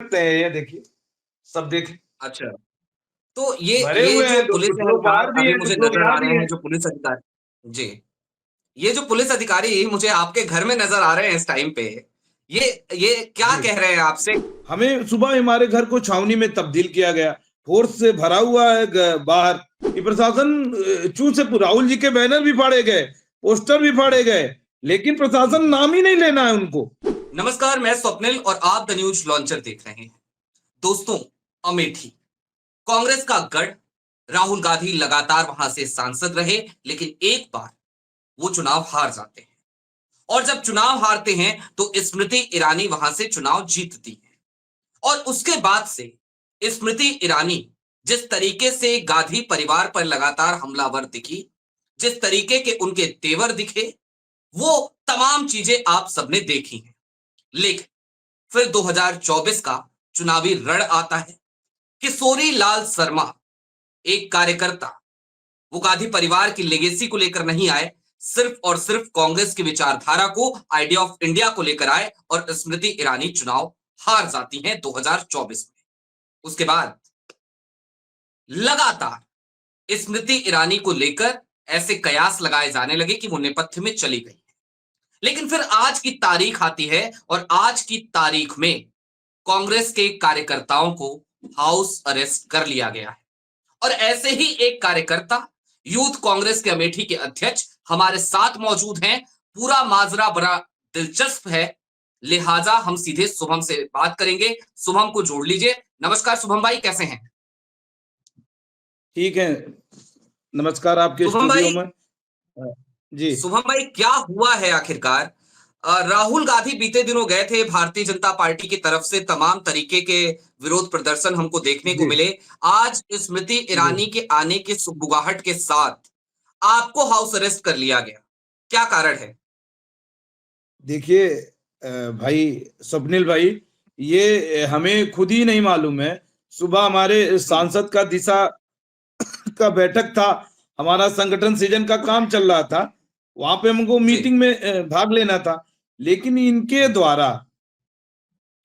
सकते हैं, ये देखिए, सब देखें। अच्छा, तो ये भरे ये हुए जो हैं, पुलिस कुछ लोग एहलकार बाहर भी अभी हैं, मुझे कुछ लोग नज़र यहाँ आ भी रहे हैं, हैं। जो पुलिस अधिकारी जी, ये जो पुलिस अधिकारी मुझे आपके घर में नज़र आ रहे हैं इस टाइम पे, ये क्या जी। कह रहे हैं आपसे? हमें सुबह हमारे घर को छावनी में तब्दील किया गया। फोर्स से भरा हुआ है बाहर कि प्रशासन चूँ से राहुल जी के बैनर भी फाड़े गए, पोस्टर भी फाड़े गए, लेकिन प्रशासन नाम ही नहीं लेना है उनको। नमस्कार, मैं स्वप्निल और आप द न्यूज लॉन्चर देख रहे हैं। दोस्तों, अमेठी कांग्रेस का गढ़, राहुल गांधी लगातार वहां से सांसद रहे, लेकिन एक बार वो चुनाव हार जाते हैं। और जब चुनाव हारते हैं तो स्मृति ईरानी वहां से चुनाव जीतती है। और उसके बाद से स्मृति ईरानी जिस तरीके से गांधी परिवार पर लगातार हमलावर दिखी, जिस तरीके के उनके तेवर दिखे, वो तमाम चीजें आप सबने देखी हैं। लेकिन फिर 2024 का चुनावी रण आता है। किशोरी लाल शर्मा, एक कार्यकर्ता, वो गांधी परिवार की लेगेसी को लेकर नहीं आए, सिर्फ और सिर्फ कांग्रेस की विचारधारा को, आइडिया ऑफ इंडिया को लेकर आए, और स्मृति ईरानी चुनाव हार जाती हैं 2024 में। उसके बाद लगातार स्मृति ईरानी को लेकर ऐसे कयास लगाए जाने लगे कि वो नेपथ्य में चली गई। लेकिन फिर आज की तारीख आती है और आज की तारीख में कांग्रेस के कार्यकर्ताओं को हाउस अरेस्ट कर लिया गया है। और ऐसे ही एक कार्यकर्ता, यूथ कांग्रेस के अमेठी के अध्यक्ष हमारे साथ मौजूद हैं। पूरा माजरा बड़ा दिलचस्प है, लिहाजा हम सीधे शुभम से बात करेंगे। शुभम को जोड़ लीजिए। नमस्कार शुभम भाई, कैसे हैं? ठीक है, नमस्कार आपके शुभम स्टूडियो भाई, में। जी। शुभम भाई क्या हुआ है आखिरकार? राहुल गांधी बीते दिनों गए थे भारतीय जनता पार्टी की तरफ से, तमाम तरीके के विरोध प्रदर्शन हमको देखने को जी। मिले। आज स्मृति जी। ईरानी के आने के सुगबुगाहट के साथ आपको हाउस अरेस्ट कर लिया गया, क्या कारण है? देखिए भाई स्वप्निल भाई, ये हमें खुद ही नहीं मालूम है। सुबह हमारे हम्म, सांसद का दिशा का बैठक था, हमारा संगठन सृजन का काम चल रहा था, वहां पे हमको जी। मीटिंग में भाग लेना था। लेकिन इनके द्वारा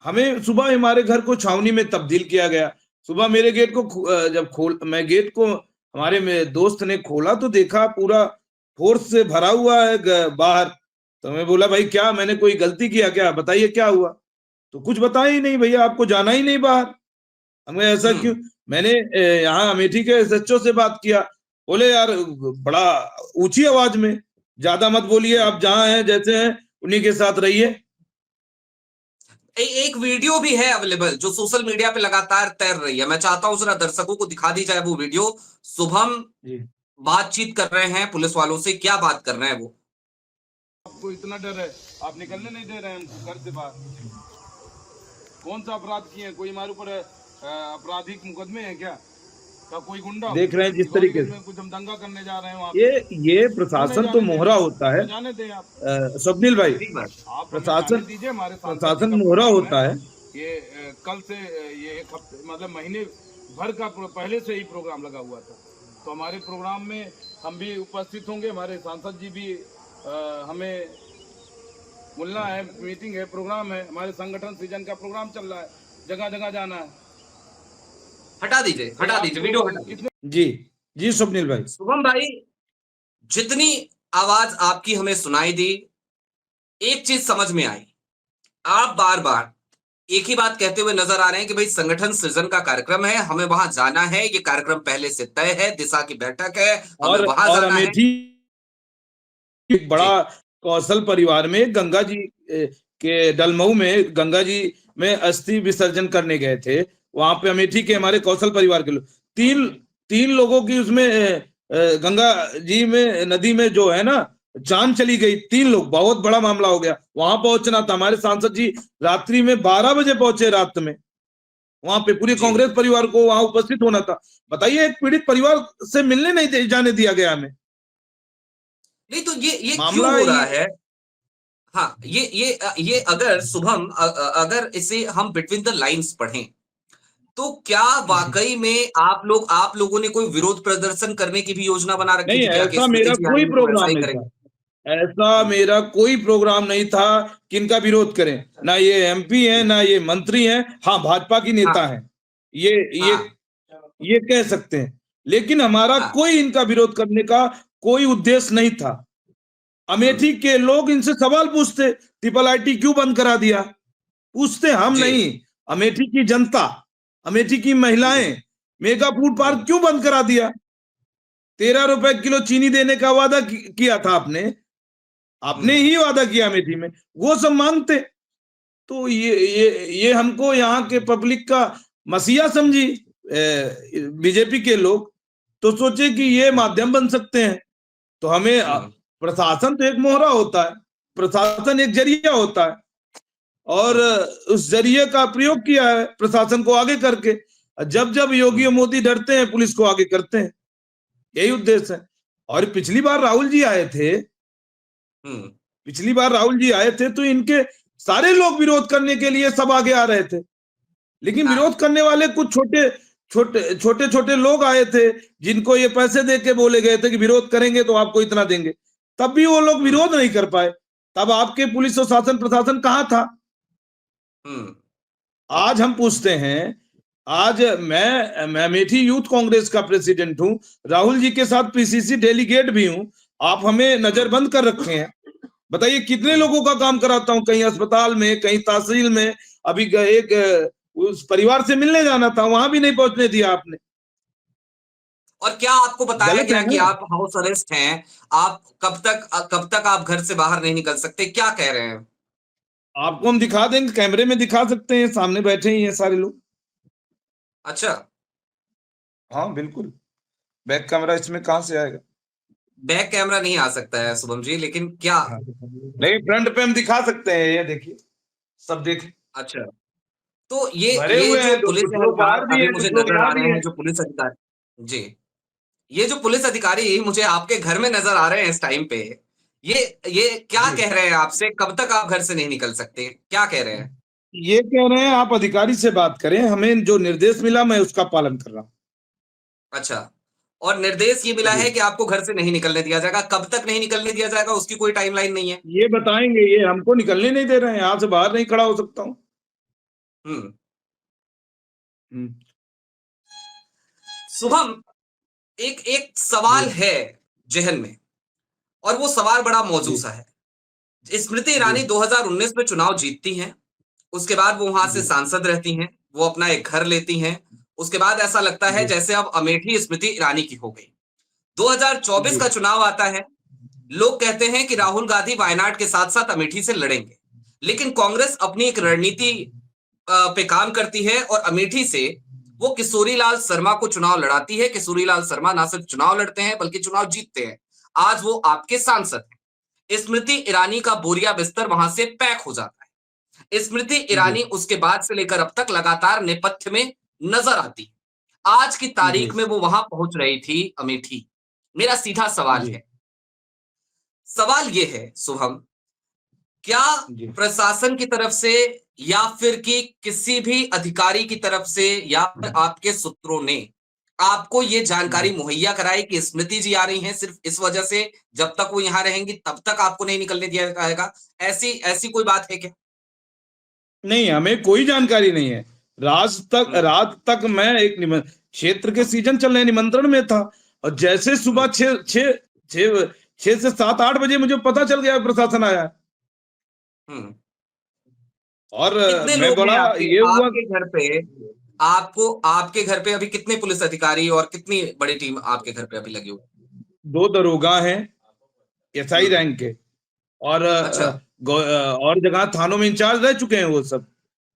हमें सुबह हमारे घर को छावनी में तब्दील किया गया। सुबह मेरे गेट को जब मैं गेट को हमारे मेरे दोस्त ने खोला तो देखा पूरा फोर्स से भरा हुआ है बाहर। तो मैं बोला भाई क्या मैंने कोई गलती किया क्या, बताइए क्या हुआ। तो कुछ बताया ही नहीं, भैया आपको जाना ही नहीं बाहर। हमें ऐसा क्यों। हम्म। मैंने यहाँ अमेठी के एसएचओ से बात किया, बोले यार बड़ा ऊंची आवाज में ज्यादा मत बोलिए, आप जहां हैं जैसे हैं उन्हीं के साथ रहिए। एक वीडियो भी है अवेलेबल जो सोशल मीडिया पे लगातार तैर रही है, मैं चाहता हूं जरा दर्शकों को दिखा दी जाए वो वीडियो। शुभम जी। बातचीत कर रहे हैं पुलिस वालों से, क्या बात कर रहे हैं वो? आपको इतना डर है, आप निकलने नहीं दे रहे हैं हमको घर से बाहर। कौन सा अपराध किए हैं? कोई हमारे ऊपर आपराधिक मुकदमे हैं क्या? कोई गुंडा हो देख रहे हैं जिस तरीके गौरीगंज से में कुछ हम दंगा करने जा रहे हैं वहाँ पे? ये क्यों नहीं प्रशासन तो जाने दे मोहरा रहे? होता है। हमें जाने दें आप। स्वप्निल भाई, ठीक बात। आप हमें जाने प्रशासन दीजिए, हमारे सांसद जी प्रशासन का मोहरा प्रोग्राम है। होता है। ये कल से ये एक हफ्ते मतलब महीने भर का पहले से ही प्रोग्राम लगा हुआ था। तो हमारे प्रोग्राम में हम भी उपस्थित होंगे, हमारे सांसद जी भी हमें मिलना है, मीटिंग है, प्रोग्राम है, हमारे संगठन सृजन का प्रोग्राम चल रहा है, जगह जगह जाना है। हटा दीजिए, हटा दीजिए, वीडियो हटा दीजिए। कितने जी। जी स्वप्निल भाई। शुभम भाई, जितनी आवाज आपकी हमें सुनाई दी, एक चीज समझ में आई। आप बार बार एक ही बात कहते हुए नजर आ रहे हैं कि भाई संगठन सृजन का कार्यक्रम है, हमें वहां जाना है, ये कार्यक्रम पहले से तय है, दिशा की बैठक है, हमें वहां और जाना है। अमेठी एक जी। बड़ा कौशल परिवार में गंगा जी के डलमऊ में गंगा जी में अस्थि विसर्जन करने गए थे। वहां पे अमेठी के हमारे कौशल परिवार के लोग तीन तीन लोगों की उसमें गंगा जी में नदी में जो है ना जान चली गई। तीन लोग, बहुत बड़ा मामला हो गया। वहां पहुंचना था, हमारे सांसद जी रात्रि में 12 बजे पहुंचे रात में। वहां पे पूरे जी। कांग्रेस परिवार को वहां उपस्थित होना था। बताइए, एक पीड़ित परिवार से मिलने नहीं जाने दिया गया हमें। नहीं तो ये क्यों मामला हो रहा ये है? हाँ, ये अगर शुभम अगर इसे हम बिटवीन द लाइंस पढ़ें, तो क्या जी। वाकई में आप लोगों ने कोई विरोध प्रदर्शन करने की भी योजना बना रखी नहीं, थी क्या कि ऐसा स्मृति मेरा जी कोई आएंगी तो ऐसा प्रोग्राम ही नहीं था। करेंगे? ऐसा मेरा कोई प्रोग्राम नहीं था कि इनका विरोध करें। ना ये एमपी हैं, ना ये मंत्री हैं। हाँ, भाजपा की नेता हाँ, हैं, ये ये हाँ, ये कह सकते हैं, लेकिन हमारा हाँ, कोई इनका विरोध करने का कोई उद्देश्य नहीं था। हम्म, अमेठी के लोग इनसे सवाल पूछते, ट्रिपल आईटी क्यों बंद करा दिया? पूछते हम जी, नहीं, अमेठी की जनता, अमेठी की हम्म, महिलाएं, मेगा फूड पार्क हम्म, क्यों बंद करा दिया? 13 रुपए किलो चीनी देने का वादा किया था आपने, आपने हम्म, ही वादा किया अमेठी में, वो सब मांगते। तो ये हमको यहाँ के पब्लिक का मसीहा समझी बीजेपी के लोग, तो सोचे कि ये हम्म, माध्यम बन सकते हैं। तो हमें हम्म, प्रशासन तो एक मोहरा होता है, प्रशासन एक जरिया होता है, और हम्म, उस जरिए का प्रयोग किया है प्रशासन को आगे करके। जब जब योगी हम्म, और मोदी डरते हैं, पुलिस को आगे करते हैं, यही उद्देश्य है। और पिछली बार राहुल जी आए थे, हम्म, पिछली बार राहुल जी आए थे तो इनके सारे लोग विरोध करने के लिए सब आगे आ रहे थे, लेकिन हाँ, विरोध करने वाले कुछ छोटे छोटे छोटे छोटे लोग आए थे, जिनको ये पैसे दे के बोले गए थे कि विरोध करेंगे तो आपको इतना देंगे। तब भी वो लोग हम्म, विरोध नहीं कर पाए। तब आपके पुलिस और शासन प्रशासन कहाँ था? हम्म, आज हम पूछते हैं, आज मैं अमेठी यूथ कांग्रेस का प्रेसिडेंट हूं, राहुल जी के साथ पीसीसी डेलीगेट भी हूं। आप हमें हम्म, नजरबंद कर रखे हैं। बताइए कितने हम्म। लोगों का काम कराता हूं, कहीं अस्पताल में, कहीं तहसील में। अभी एक उस परिवार से मिलने जाना था, वहां भी नहीं पहुंचने दिया आपने। और क्या आपको बताया गलत गया है कि ना? आप हाउस अरेस्ट हैं? आप कब तक आप घर से बाहर नहीं निकल सकते, क्या कह रहे हैं? आपको हम दिखा देंगे, कैमरे में दिखा सकते हैं, सामने बैठे ही हैं सारे लोग। अच्छा, हाँ बिल्कुल, बैक कैमरा इसमें कहाँ से आएगा? बैक कैमरा नहीं आ सकता है शुभम जी, लेकिन क्या? हाँ, नहीं, फ्रंट पे हम दिखा सकते हैं, ये देखिए, सब देख, अच्छा, तो ये भरे ये हुए जो हैं, पुलिस कुछ लोग एहलकार बाहर भी अभी हैं, मुझे कुछ लोग नजर यहाँ आ भी रहे हैं, हैं। जो पुलिस अधिकारी, जी, ये जो पुलिस अधिकारी मुझे आपके घर में नजर आ रहे हैं इस टाइम पे, ये ये क्या जी, कह रहे हैं आपसे? कब तक आप घर से नहीं निकल सकते, क्या कह रहे हैं? ये कह रहे हैं आप अधिकारी से बात करें, हमें जो निर्देश मिला मैं उसका पालन कर रहा हूँ। अच्छा, और निर्देश ये मिला जी, है कि आपको घर से नहीं निकलने दिया जाएगा, कब तक नहीं निकलने दिया जाएगा उसकी कोई टाइमलाइन नहीं है? ये बताएंगे, ये हमको निकलने नहीं दे रहे हैं, यहाँ से बाहर नहीं खड़ा हो सकता हूँ। हम्म। हम्म, शुभम, एक एक सवाल जी, है जहन में, और वो सवाल बड़ा जी, मौजूदा है। स्मृति जी, ईरानी 2019 में चुनाव जीतती हैं, उसके बाद वो वहां से जी, सांसद रहती हैं, वो अपना एक घर लेती हैं। उसके बाद ऐसा लगता है जी, जैसे अब अमेठी स्मृति ईरानी की हो गई। 2024 जी, का चुनाव आता है, लोग कहते हैं कि राहुल गांधी वायनाड के साथ साथ अमेठी से लड़ेंगे, लेकिन कांग्रेस अपनी एक रणनीति पे काम करती है और अमेठी से वो किशोरीलाल शर्मा को चुनाव लड़ाती है। किशोरीलाल शर्मा ना सिर्फ चुनाव लड़ते हैं बल्कि चुनाव जीतते हैं। आज वो आपके सांसद हैं। स्मृति ईरानी का बोरिया बिस्तर वहां से पैक हो जाता है। स्मृति जी, ईरानी उसके बाद से लेकर अब तक लगातार नेपथ्य में नजर आती है। आज की जी, तारीख में वो वहां पहुंच रही थी अमेठी। मेरा सीधा सवाल जी, है, सवाल ये है शुभम, क्या जी, प्रशासन की तरफ से या फिर कि किसी भी अधिकारी की तरफ से या फिर आपके सूत्रों ने आपको ये जानकारी जी। मुहैया कराई कि स्मृति जी आ रही हैं, सिर्फ इस वजह से जब तक वो यहां रहेंगी तब तक आपको नहीं निकलने दिया जाएगा? ऐसी ऐसी कोई बात है क्या? नहीं, हमें कोई जानकारी नहीं है। हम्म, रात तक मैं एक क्षेत्र के सीजन चल रहे निमंत्रण में था, और जैसे सुबह हम्म, छह छह छह 6 से 7 8 बजे मुझे पता चल गया प्रशासन आया। हम्म। और कितने मैं लोग हैं बड़ा आपके ये हुआ, आपके घर पे? आपके घर पे अभी कितने पुलिस अधिकारी और कितनी बड़ी टीम आपके घर पे अभी लगी हुई? 2 दरोगा हैं, एसआई हम्म, रैंक के, और अच्छा, और जगह थानों में इंचार्ज रह चुके हैं वो सब,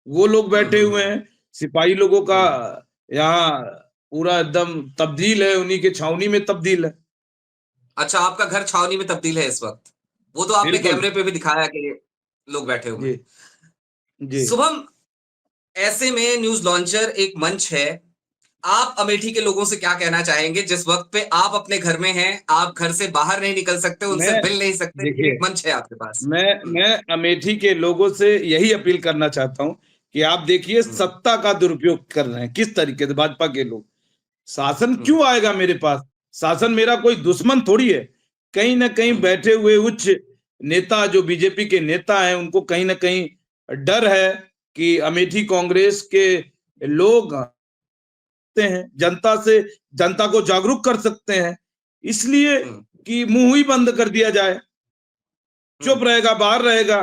वो लोग बैठे हुए हैं। सिपाही लोगों का हम्म। यहाँ पूरा एकदम तब्दील है, उन्हीं के छावनी में तब्दील है। अच्छा, आपका घर छावनी में तब्दील है इस वक्त? वो तो आपने बिल्कुल। कैमरे पे भी दिखाया कि लोग बैठे हुए जी, हैं। जी। शुभम, ऐसे में न्यूज लॉन्चर एक मंच है। आप अमेठी के लोगों से क्या कहना चाहेंगे जिस वक्त पे आप अपने घर में हैं, आप घर से बाहर नहीं निकल सकते, उनसे मैं मिल नहीं सकते, लेकिन देखिए, एक मंच है आपके पास? मैं अमेठी के लोगों से यही अपील करना चाहता हूं कि आप देखिए हम्म, सत्ता का दुरुपयोग कर रहे हैं किस तरीके से भाजपा के लोग। शासन हम्म, क्यों आएगा मेरे पास? शासन मेरा कोई दुश्मन थोड़ी है। कहीं ना कहीं बैठे हुए उच्च नेता जो बीजेपी के नेता हैं उनको कहीं ना कहीं डर है कि अमेठी कांग्रेस के लोग हैं जनता को जागरूक कर सकते हैं, इसलिए कि मुंह ही बंद कर दिया जाए, चुप रहेगा, बाहर रहेगा।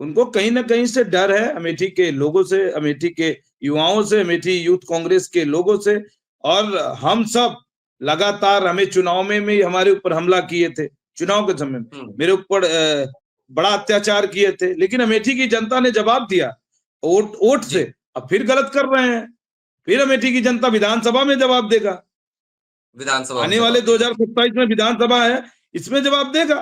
उनको कहीं ना कहीं से डर है अमेठी के लोगों से, अमेठी के युवाओं से, अमेठी यूथ कांग्रेस के लोगों से। और हम सब लगातार, हमें चुनाव में हमारे ऊपर हमला किए थे, चुनाव के समय में मेरे ऊपर बड़ा अत्याचार किए थे, लेकिन अमेठी की जनता ने जवाब दिया वोट से। अब फिर गलत कर रहे हैं, फिर अमेठी की जनता विधानसभा में जवाब देगा, विधानसभा आने वाले 2027 में विधानसभा है, इसमें जवाब देगा।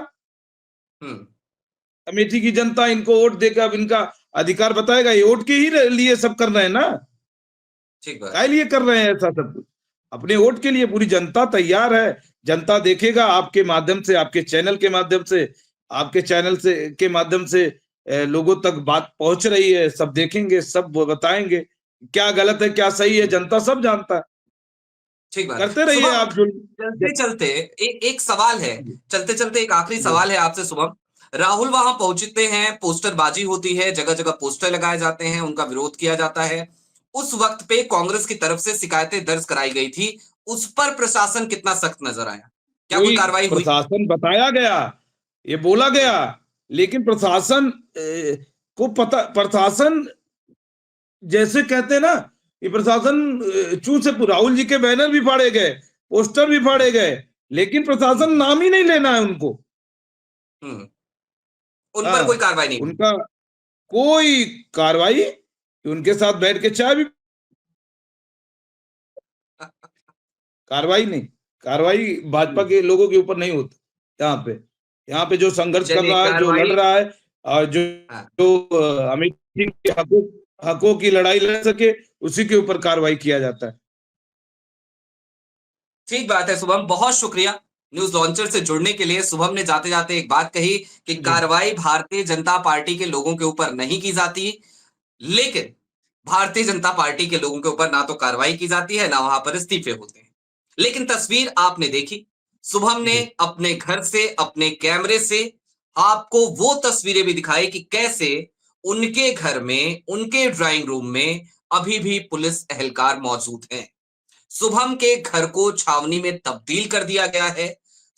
अमेठी की जनता इनको वोट देगा, अब इनका अधिकार बताएगा, ये वोट के ही लिए सब कर रहे हैं ना, काय लिए कर रहे हैं ऐसा सब कुछ, अपने वोट के लिए। पूरी जनता तैयार है, जनता देखेगा आपके माध्यम से, आपके चैनल के माध्यम से, आपके चैनल से के माध्यम से लोगों तक बात पहुंच रही है, सब देखेंगे, सब बताएंगे क्या गलत है क्या सही है, जनता सब जानता है। ठीक बात। करते रहिए आप। चलते चलते एक सवाल है, चलते चलते एक आखिरी सवाल है आपसे शुभम। राहुल वहां पहुंचते हैं, पोस्टरबाजी होती है, जगह जगह पोस्टर लगाए जाते हैं, उनका विरोध किया जाता है। उस वक्त पे कांग्रेस की तरफ से शिकायतें दर्ज कराई गई थी, उस पर प्रशासन कितना सख्त नजर आया? क्या कोई कार्रवाई हुई? प्रशासन बताया गया, ये बोला गया, लेकिन प्रशासन को पता, प्रशासन जैसे कहते हैं ना, ये प्रशासन चूं से राहुल जी के बैनर भी फाड़े गए, पोस्टर भी फाड़े गए, लेकिन प्रशासन नाम ही नहीं लेना है उनको। उन पर कोई कार्रवाई नहीं, उनका कोई कार्रवाई, उनके साथ बैठ के चाय भी, कार्रवाई नहीं, कार्रवाई भाजपा के लोगों के ऊपर नहीं होती। यहाँ पे जो संघर्ष कर रहा है, जो लड़ रहा है, और जो अमेठी के हकों की लड़ाई लड़ सके, उसी के ऊपर कार्रवाई किया जाता है। ठीक बात है शुभम, बहुत शुक्रिया न्यूज लॉन्चर से जुड़ने के लिए। शुभम ने जाते जाते एक बात कही कि कार्रवाई भारतीय जनता पार्टी के लोगों के ऊपर नहीं की जाती, लेकिन भारतीय जनता पार्टी के लोगों के ऊपर ना तो कार्रवाई की जाती है, ना वहां पर इस्तीफे होते हैं। लेकिन तस्वीर आपने देखी, शुभम ने अपने घर से, अपने कैमरे से आपको वो तस्वीरें भी दिखाई कि कैसे उनके घर में, उनके ड्राइंग रूम में अभी भी पुलिस एहलकार मौजूद हैं। शुभम के घर को छावनी में तब्दील कर दिया गया है।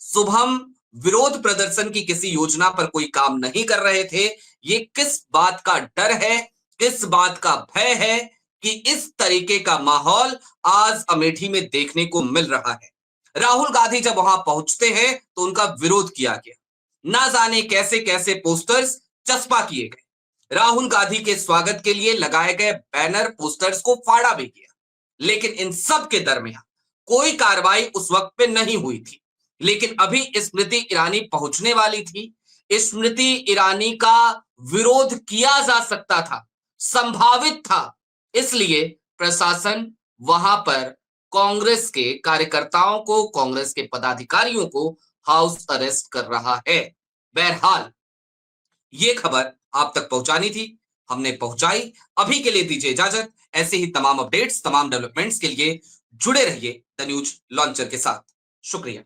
शुभम विरोध प्रदर्शन की किसी योजना पर कोई काम नहीं कर रहे थे। ये किस बात का डर है, किस बात का भय है कि इस तरीके का माहौल आज अमेठी में देखने को मिल रहा है। राहुल गांधी जब वहां पहुंचते हैं तो उनका विरोध किया गया, ना जाने कैसे कैसे पोस्टर्स चस्पा किए गए, राहुल गांधी के स्वागत के लिए लगाए गए बैनर पोस्टर्स को फाड़ा भी गया। लेकिन इन सब के दरमियान कोई कार्रवाई उस वक्त पे नहीं हुई थी। लेकिन अभी स्मृति ईरानी पहुंचने वाली थी, स्मृति ईरानी का विरोध किया जा सकता था, संभावित था, इसलिए प्रशासन वहां पर कांग्रेस के कार्यकर्ताओं को, कांग्रेस के पदाधिकारियों को हाउस अरेस्ट कर रहा है। बहरहाल ये खबर आप तक पहुंचानी थी, हमने पहुंचाई। अभी के लिए दीजिए इजाजत। ऐसे ही तमाम अपडेट्स, तमाम डेवलपमेंट्स के लिए जुड़े रहिए द न्यूज लॉन्चर के साथ। शुक्रिया।